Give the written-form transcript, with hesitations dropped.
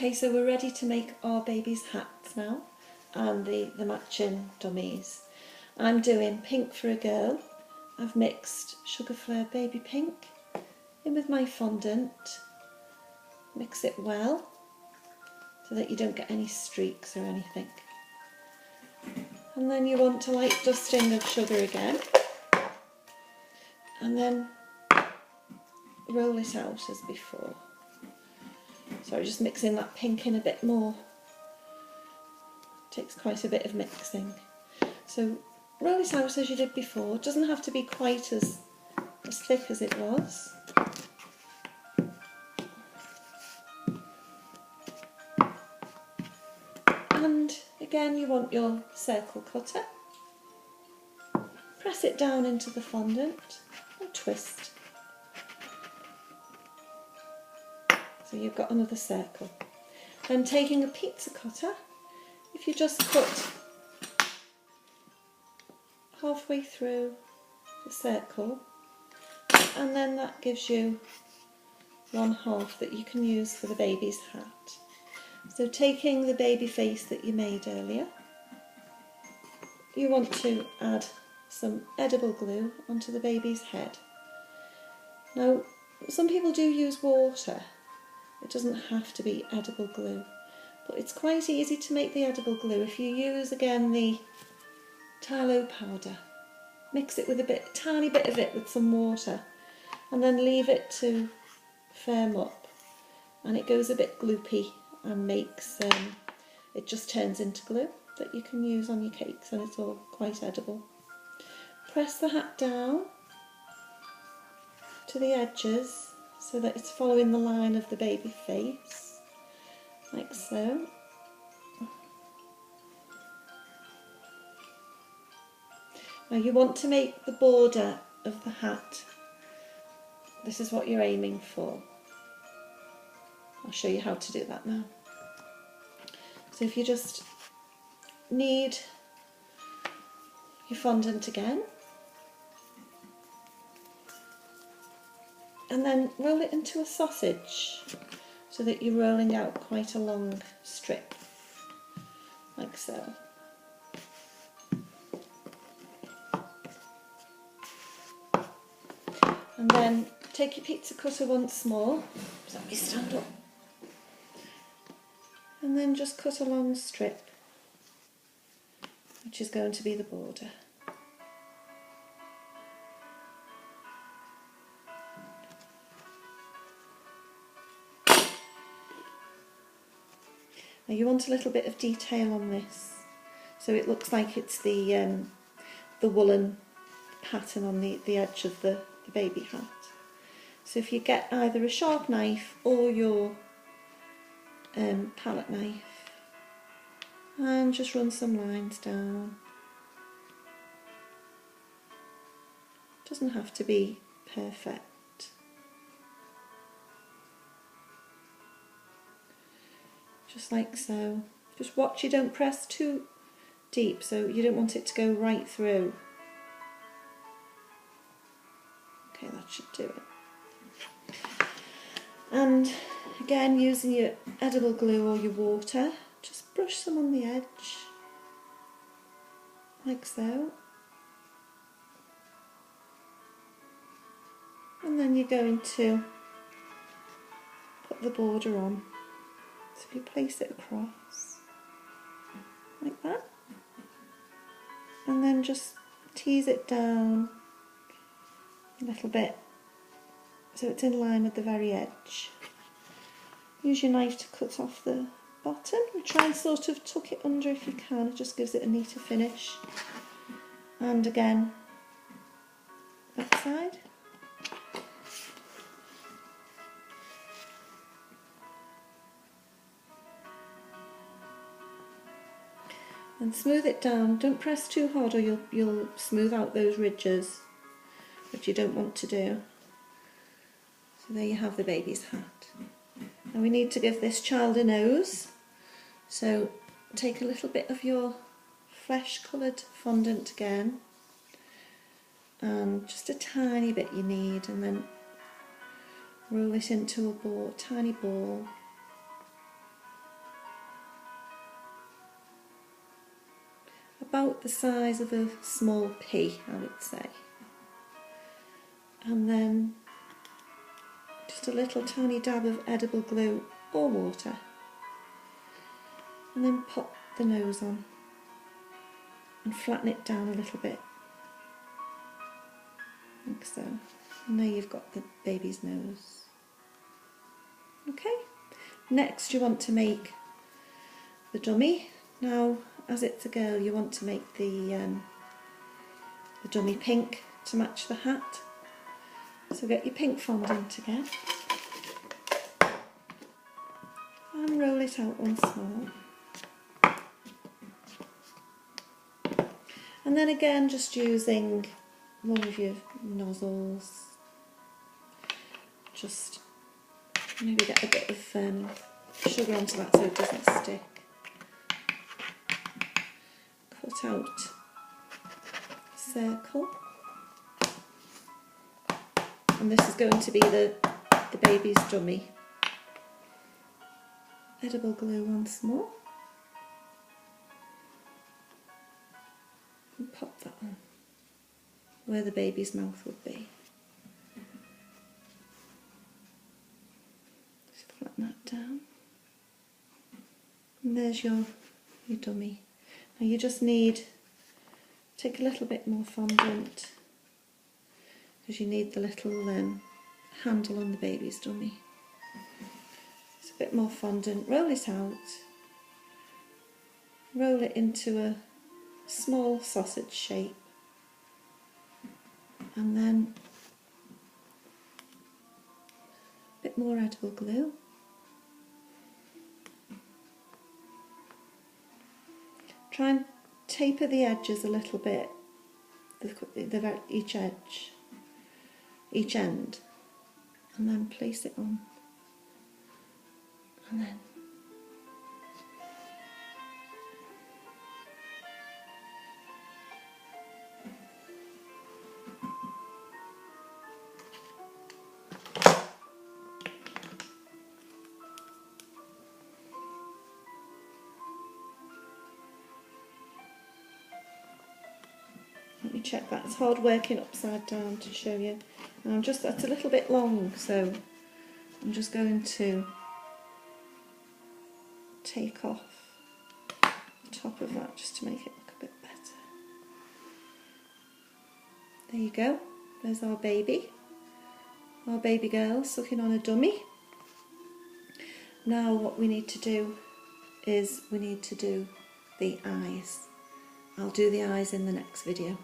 Okay, so we're ready to make our baby's hats now and the matching dummies. I'm doing pink for a girl. I've mixed Sugar Flare Baby Pink in with my fondant. Mix it well so that you don't get any streaks or anything. And then you want a light dusting of sugar again. And then roll it out as before. Sorry, just mixing that pink in a bit more. Takes quite a bit of mixing. So roll it out as you did before. It doesn't have to be quite as thick as it was. And again, you want your circle cutter. Press it down into the fondant and twist. So you've got another circle. Then taking a pizza cutter, if you just cut halfway through the circle, and then that gives you one half that you can use for the baby's hat. So taking the baby face that you made earlier, you want to add some edible glue onto the baby's head. Now, some people do use water. It doesn't have to be edible glue, but it's quite easy to make the edible glue if you use again the tallow powder. Mix it with a tiny bit of it with some water and then leave it to firm up, and it goes a bit gloopy and makes it just turns into glue that you can use on your cakes, and it's all quite edible. Press the hat down to the edges so that it's following the line of the baby face, like so. Now you want to make the border of the hat, this is what you're aiming for. I'll show you how to do that now. So if you just knead your fondant again, and then roll it into a sausage so that you're rolling out quite a long strip, like so. And then take your pizza cutter once more, so let me stand up, and then just cut a long strip, which is going to be the border. Now you want a little bit of detail on this, so it looks like it's the woolen pattern on the edge of the baby hat. So if you get either a sharp knife or your palette knife and just run some lines down. Doesn't have to be perfect. Just like so. Just watch you don't press too deep, so you don't want it to go right through. Okay, that should do it. And again, using your edible glue or your water, just brush some on the edge, like so. And then you're going to put the border on. So if you place it across, like that, and then just tease it down a little bit so it's in line with the very edge. Use your knife to cut off the bottom and try and sort of tuck it under if you can, it just gives it a neater finish. And again, back side. And smooth it down. Don't press too hard or you'll smooth out those ridges, which you don't want to do. So there you have the baby's hat. Now we need to give this child a nose, so take a little bit of your flesh coloured fondant again, and just a tiny bit you need, and then roll it into a ball, tiny ball, about the size of a small pea, I would say. And then just a little tiny dab of edible glue or water. And then pop the nose on and flatten it down a little bit, like so. And now you've got the baby's nose. Okay, next you want to make the dummy. Now, as it's a girl, you want to make the dummy pink to match the hat. So get your pink fondant again and roll it out once more. And then again, just using one of your nozzles, just maybe get a bit of sugar onto that so it doesn't stick. Cut out a circle, and this is going to be the baby's dummy. Edible glue once more. And pop that on where the baby's mouth would be. Just flatten that down. And there's your dummy. Now you just need, take a little bit more fondant because you need the little handle on the baby's dummy. Just a bit more fondant, roll it out, roll it into a small sausage shape, and then a bit more edible glue. Try and taper the edges a little bit, each edge, each end, and then place it on, and then let me check that. It's hard working upside down to show you. And that's a little bit long, so I'm just going to take off the top of that just to make it look a bit better. There you go. There's our baby girl sucking on a dummy. Now what we need to do is we need to do the eyes. I'll do the eyes in the next video.